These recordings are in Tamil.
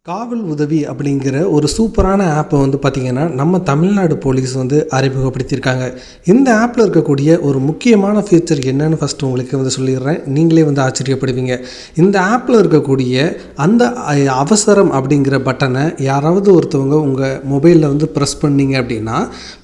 காவல் உதவி அப்படிங்கிற ஒரு சூப்பரான ஆப்பை வந்து பார்த்திங்கன்னா நம்ம தமிழ்நாடு போலீஸ் வந்து அறிமுகப்படுத்தியிருக்காங்க. இந்த ஆப்பில் இருக்கக்கூடிய ஒரு முக்கியமான ஃபீச்சர் என்னன்னு ஃபஸ்ட்டு உங்களுக்கு வந்து சொல்லிடுறேன். நீங்களே வந்து ஆச்சரியப்படுவீங்க. இந்த ஆப்பில் இருக்கக்கூடிய அந்த அவசரம் அப்படிங்கிற பட்டனை யாராவது ஒருத்தவங்க உங்கள் மொபைலில் வந்து ப்ரெஸ் பண்ணிங்க அப்படின்னா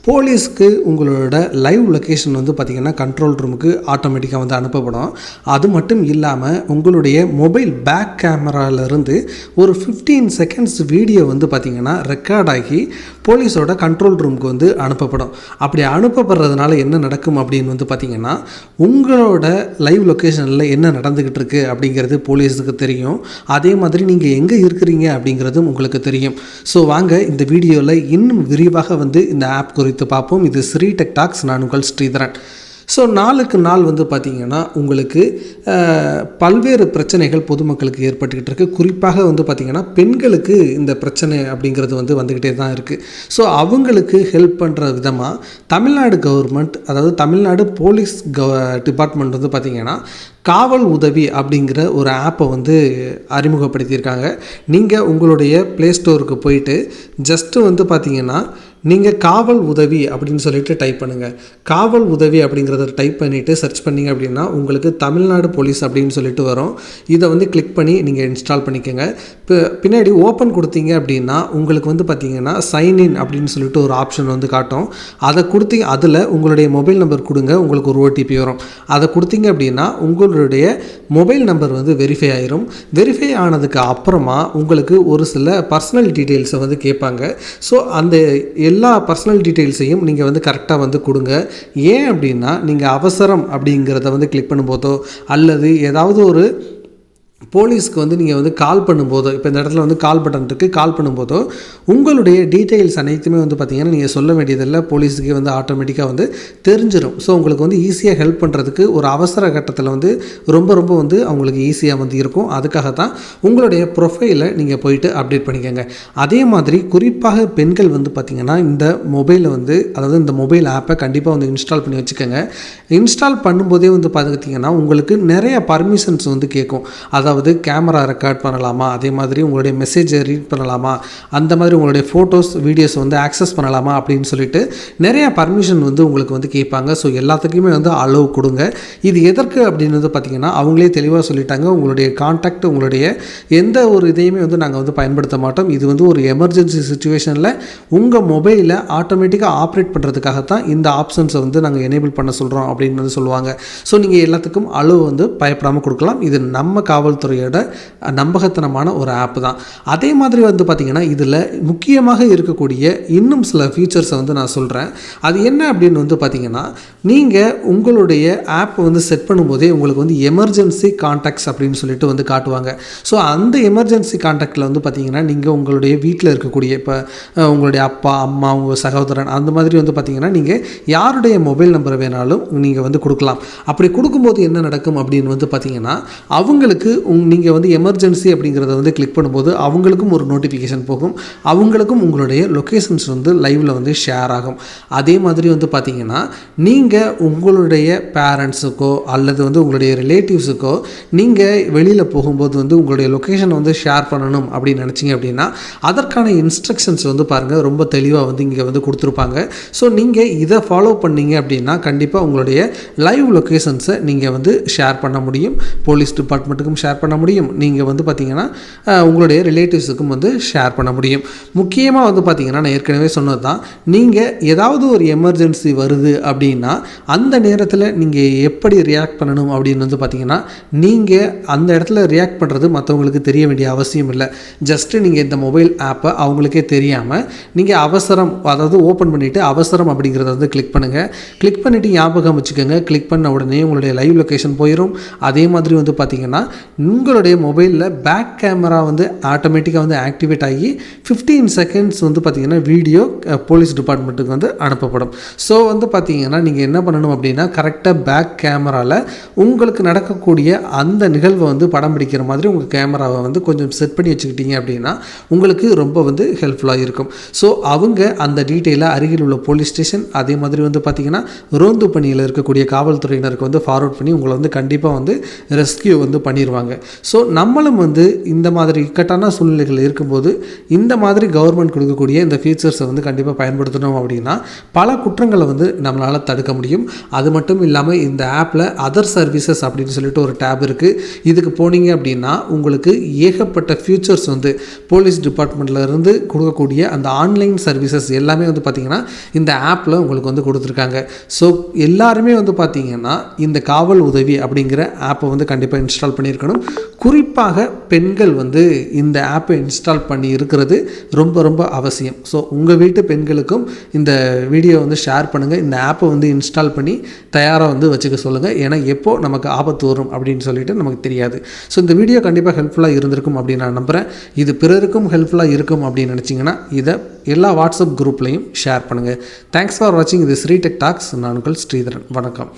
போலீஸ்க்கு உங்களோட லைவ் லொக்கேஷன் வந்து பார்த்திங்கன்னா கண்ட்ரோல் ரூமுக்கு ஆட்டோமேட்டிக்காக வந்து அனுப்பப்படும். அது மட்டும் இல்லாமல் உங்களுடைய மொபைல் பேக் கேமராவிலேருந்து ஒரு 15 செகண்ட்ஸ் வீடியோ வந்து பார்த்திங்கன்னா ரெக்கார்ட் ஆகி போலீஸோட கண்ட்ரோல் ரூமுக்கு வந்து அனுப்பப்படும். அப்படி அனுப்பப்படுறதுனால என்ன நடக்கும் அப்படின்னு வந்து பார்த்திங்கன்னா உங்களோட லைவ் லொக்கேஷனில் என்ன நடந்துக்கிட்டு இருக்குது அப்படிங்கிறது போலீஸுக்கு தெரியும். அதே மாதிரி நீங்கள் எங்கே இருக்கிறீங்க அப்படிங்கிறதும் உங்களுக்கு தெரியும். ஸோ வாங்க இந்த வீடியோவில் இன்னும் விரிவாக வந்து இந்த ஆப் குறித்து பார்ப்போம். இது ஸ்ரீ டெக் டாக்ஸ். நான் உங்கள் ஸ்ரீதரன். ஸோ நாளுக்கு நாள் வந்து பார்த்திங்கன்னா உங்களுக்கு பல்வேறு பிரச்சனைகள் பொதுமக்களுக்கு ஏற்பட்டுக்கிட்டு இருக்குது. குறிப்பாக வந்து பார்த்திங்கன்னா பெண்களுக்கு இந்த பிரச்சனை அப்படிங்கிறது வந்து வந்துக்கிட்டே தான் இருக்குது. ஸோ அவங்களுக்கு ஹெல்ப் பண்ணுற விதமாக தமிழ்நாடு கவர்மெண்ட், அதாவது தமிழ்நாடு போலீஸ் டிபார்ட்மெண்ட் வந்து பார்த்திங்கன்னா காவல் உதவி அப்படிங்கிற ஒரு ஆப்பை வந்து அறிமுகப்படுத்தியிருக்காங்க. நீங்கள் உங்களுடைய ப்ளே ஸ்டோருக்கு போயிட்டு ஜஸ்ட்டு வந்து பார்த்திங்கன்னா நீங்கள் காவல் உதவி அப்படின்னு சொல்லிட்டு டைப் பண்ணுங்கள். காவல் உதவி அப்படிங்கிறத டைப் பண்ணிவிட்டு சர்ச் பண்ணிங்க அப்படின்னா உங்களுக்கு தமிழ்நாடு போலீஸ் அப்படின்னு சொல்லிட்டு வரும். இதை வந்து கிளிக் பண்ணி நீங்கள் இன்ஸ்டால் பண்ணிக்கோங்க. பின்னாடி ஓப்பன் கொடுத்தீங்க அப்படின்னா உங்களுக்கு வந்து பார்த்திங்கன்னா சைன்இன் அப்படின்னு சொல்லிட்டு ஒரு ஆப்ஷன் வந்து காட்டும். அதை கொடுத்தீங்க, அதில் உங்களுடைய மொபைல் நம்பர் கொடுங்க, உங்களுக்கு ஒரு ஓடிபி வரும். அதை கொடுத்தீங்க அப்படின்னா உங்களுடைய மொபைல் நம்பர் வந்து வெரிஃபை ஆயிரும். வெரிஃபை ஆனதுக்கு அப்புறமா உங்களுக்கு ஒரு சில பர்சனல் டீட்டெயில்ஸை வந்து கேட்பாங்க. ஸோ அந்த எல்லா பர்சனல் டீட்டெயில்ஸையும் நீங்கள் வந்து கரெக்டாக வந்து கொடுங்க. ஏன் அப்படின்னா நீங்கள் அவசரம் அப்படிங்கிறத வந்து கிளிக் பண்ணும்போதோ அல்லது ஏதாவது ஒரு போலீஸ்க்கு வந்து நீங்கள் வந்து கால் பண்ணும்போதோ, இப்போ இந்த இடத்துல வந்து கால் பட்டன் இருக்குது, கால் பண்ணும்போதோ உங்களுடைய டீட்டெயில்ஸ் அனைத்துமே வந்து பார்த்திங்கன்னா நீங்கள் சொல்ல வேண்டியதில்லை, போலீஸுக்கு வந்து ஆட்டோமேட்டிக்காக வந்து தெரிஞ்சிடும். ஸோ உங்களுக்கு வந்து ஈஸியாக ஹெல்ப் பண்ணுறதுக்கு ஒரு அவசர கட்டத்தில் வந்து ரொம்ப வந்து அவங்களுக்கு ஈஸியாக வந்து இருக்கும். அதுக்காகத்தான் உங்களுடைய ப்ரொஃபைலை நீங்கள் போயிட்டு அப்டேட் பண்ணிக்கோங்க. அதே மாதிரி குறிப்பாக பெண்கள் வந்து பார்த்திங்கன்னா இந்த மொபைலில் வந்து, அதாவது இந்த மொபைல் ஆப்பை கண்டிப்பாக வந்து இன்ஸ்டால் பண்ணி வச்சுக்கோங்க. இன்ஸ்டால் பண்ணும்போதே வந்து பார்த்திங்கன்னா உங்களுக்கு நிறைய பர்மிஷன்ஸ் வந்து கேட்கும். அதாவது கேமரா ரெக்கார்ட் பண்ணலாமா, அதே மாதிரி உங்களுடைய மெசேஜை ரீட் பண்ணலாமா, அந்த மாதிரி உங்களுடைய ஃபோட்டோஸ் வீடியோஸ் வந்து ஆக்சஸ் பண்ணலாமா அப்படின்னு சொல்லிட்டு நிறைய பர்மிஷன் வந்து உங்களுக்கு வந்து கேட்பாங்க. ஸோ எல்லாத்துக்குமே வந்து அலோவ் கொடுங்க. இது எதற்கு அப்படின்னு வந்து பார்த்திங்கன்னா அவங்களே தெளிவாக சொல்லிட்டாங்க. உங்களுடைய கான்டாக்ட், உங்களுடைய எந்த ஒரு இதையுமே வந்து நாங்கள் வந்து பயன்படுத்த மாட்டோம். இது வந்து ஒரு எமர்ஜென்சி சுச்சுவேஷனில் உங்கள் மொபைலை ஆட்டோமேட்டிக்காக ஆப்ரேட் பண்ணுறதுக்காகத்தான் இந்த ஆப்ஷன்ஸை வந்து நாங்கள் எனேபிள் பண்ண சொல்கிறோம் அப்படின்னு வந்து சொல்லுவாங்க. ஸோ நீங்கள் எல்லாத்துக்கும் அலோவ் வந்து பயப்படாமல் கொடுக்கலாம். இது நம்ம காவல்துறையோட நம்பகத்தனமான ஒரு ஆப் தான். அதே மாதிரி வந்து பார்த்திங்கன்னா இதில் முக்கியமாக இருக்கக்கூடிய இன்னும் சில ஃபீச்சர்ஸை வந்து நான் சொல்கிறேன். அது என்ன அப்படின்னு வந்து பார்த்திங்கன்னா நீங்கள் உங்களுடைய ஆப்பை வந்து செட் பண்ணும்போதே உங்களுக்கு வந்து எமர்ஜென்சி கான்டாக்ட்ஸ் அப்படின்னு சொல்லிட்டு வந்து காட்டுவாங்க. ஸோ அந்த எமர்ஜென்சி கான்டாக்டில் வந்து பார்த்திங்கன்னா நீங்கள் உங்களுடைய வீட்டில் இருக்கக்கூடிய, இப்போ உங்களுடைய அப்பா, அம்மா, உங்கள் சகோதரன், அந்த மாதிரி வந்து பார்த்திங்கன்னா நீங்கள் யாருடைய மொபைல் நம்பரை வேணாலும் நீங்கள் வந்து கொடுக்கலாம். அப்படி கொடுக்கும்போது என்ன நடக்கும் அப்படின்னு வந்து பார்த்திங்கன்னா அவங்களுக்கு நீங்கள் வந்து எமர்ஜென்சி அப்படிங்கிறத வந்து கிளிக் பண்ணும்போது அவங்களுக்கும் ஒரு நோட்டிஃபிகேஷன் போகும். அவங்களுக்கும் உங்களுடைய லொக்கேஷன்ஸ் வந்து லைவில் வந்து ஷேர் ஆகும். அதே மாதிரி வந்து பார்த்திங்கன்னா நீங்கள் உங்களுடைய பேரண்ட்ஸுக்கோ அல்லது வந்து உங்களுடைய ரிலேட்டிவ்ஸுக்கோ நீங்கள் வெளியில் போகும்போது வந்து உங்களுடைய லொக்கேஷனை வந்து ஷேர் பண்ணணும் அப்படின்னு நினச்சிங்க அப்படின்னா அதற்கான இன்ஸ்ட்ரக்ஷன்ஸ் வந்து பாருங்கள், ரொம்ப தெளிவாக வந்து இங்கே வந்து கொடுத்துருப்பாங்க. ஸோ நீங்கள் இதை ஃபாலோ பண்ணீங்க அப்படின்னா கண்டிப்பாக உங்களுடைய லைவ் லொக்கேஷன்ஸை நீங்கள் வந்து ஷேர் பண்ண முடியும். போலீஸ் டிபார்ட்மெண்ட்டுக்கும் ஷேர் பண்ண முடியும். நீங்கள் வந்து பார்த்திங்கன்னா உங்களுடைய ரிலேட்டிவ்ஸுக்கும் வந்து ஷேர் பண்ண முடியும். முக்கியமாக வந்து பார்த்திங்கன்னா நான் ஏற்கனவே சொன்னது தான், நீங்கள் ஏதாவது ஒரு எமர்ஜென்சி வருது அப்படின்னா அந்த நேரத்தில் நீங்கள் எப்படி ரியாக்ட் பண்ணணும் அப்படின்னு வந்து பார்த்திங்கன்னா நீங்கள் அந்த இடத்துல ரியாக்ட் பண்ணுறது மற்றவங்களுக்கு தெரிய வேண்டிய அவசியம் இல்லை. ஜஸ்ட்டு நீங்கள் இந்த மொபைல் ஆப்பை அவங்களுக்கே தெரியாமல் நீங்கள் அவசரம், அதாவது ஓப்பன் பண்ணிவிட்டு அவசரம் அப்படிங்கிறத வந்து கிளிக் பண்ணுங்கள். கிளிக் பண்ணிவிட்டு ஞாபகம் வச்சுக்கோங்க, கிளிக் பண்ண உடனே உங்களுடைய லைவ் லொக்கேஷன் போயிடும். அதே மாதிரி வந்து பார்த்திங்கன்னா உங்களுடைய மொபைலில் பேக் கேமரா வந்து ஆட்டோமேட்டிக்காக வந்து ஆக்டிவேட் ஆகி 15 செகண்ட்ஸ் வந்து பார்த்திங்கன்னா வீடியோ போலீஸ் டிபார்ட்மெண்ட்டுக்கு வந்து அனுப்பப்படும். ஸோ வந்து பார்த்திங்கன்னா நீங்கள் என்ன பண்ணணும் அப்படின்னா கரெக்டாக பேக் கேமராவில் உங்களுக்கு நடக்கக்கூடிய அந்த நிகழ்வை வந்து படம் பிடிக்கிற மாதிரி உங்கள் கேமராவை வந்து கொஞ்சம் செட் பண்ணி வச்சுக்கிட்டீங்க அப்படின்னா உங்களுக்கு ரொம்ப வந்து ஹெல்ப்ஃபுல்லாக இருக்கும். ஸோ அவங்க அந்த டீட்டெயிலை அருகில் உள்ள போலீஸ் ஸ்டேஷன், அதே மாதிரி வந்து பார்த்திங்கன்னா ரோந்து பணியில் இருக்கக்கூடிய காவல்துறையினருக்கு வந்து ஃபார்வர்ட் பண்ணி உங்களை வந்து கண்டிப்பாக வந்து ரெஸ்கியூ வந்து பண்ணிடுவாங்க. ஸோ நம்மளும் வந்து இந்த மாதிரி இக்கட்டான சூழ்நிலைகள் இருக்கும்போது இந்த மாதிரி கவர்மெண்ட் கொடுக்கக்கூடிய இந்த ஃபீச்சர்ஸை வந்து கண்டிப்பாக பயன்படுத்தணும் அப்படின்னா பல குற்றங்களை வந்து நம்மளால் தடுக்க முடியும். அது மட்டும் இல்லாமல் இந்த ஆப்பில் அதர் சர்வீசஸ் அப்படின்னு சொல்லிட்டு ஒரு டேப் இருக்குது. இதுக்கு போனீங்க அப்படின்னா உங்களுக்கு ஏகப்பட்ட ஃபியூச்சர்ஸ் வந்து போலீஸ் டிபார்ட்மெண்ட்லேருந்து கொடுக்கக்கூடிய அந்த ஆன்லைன் சர்வீசஸ் எல்லாமே வந்து பார்த்திங்கன்னா இந்த ஆப்பில் உங்களுக்கு வந்து கொடுத்துருக்காங்க. ஸோ எல்லாருமே வந்து பார்த்திங்கன்னா இந்த காவல் உதவி அப்படிங்கிற ஆப்பை வந்து கண்டிப்பாக இன்ஸ்டால் பண்ணியிருக்கணும். குறிப்பாக பெண்கள் வந்து இந்த ஆப்பை இன்ஸ்டால் பண்ணி இருக்கிறது ரொம்ப ரொம்ப அவசியம். ஸோ உங்கள் வீட்டு பெண்களுக்கும் இந்த வீடியோ வந்து ஷேர் பண்ணுங்கள். இந்த ஆப்பை வந்து இன்ஸ்டால் பண்ணி தயாராக வந்து வச்சுக்க சொல்லுங்கள். ஏன்னா எப்போ நமக்கு ஆபத்து வரும் அப்படின்னு சொல்லிட்டு நமக்கு தெரியாது. ஸோ இந்த வீடியோ கண்டிப்பாக ஹெல்ப்ஃபுல்லாக இருந்திருக்கும் அப்படின்னு நான் நம்புகிறேன். இது பிறருக்கும் ஹெல்ப்ஃபுல்லாக இருக்கும் அப்படின்னு நினச்சிங்கன்னா இதை எல்லா வாட்ஸ்அப் குரூப்லையும் ஷேர் பண்ணுங்கள். தேங்க்ஸ் ஃபார் வாட்சிங் இது ஸ்ரீடெக் டாக்ஸ். நான் உங்கள் ஸ்ரீதரன். வணக்கம்.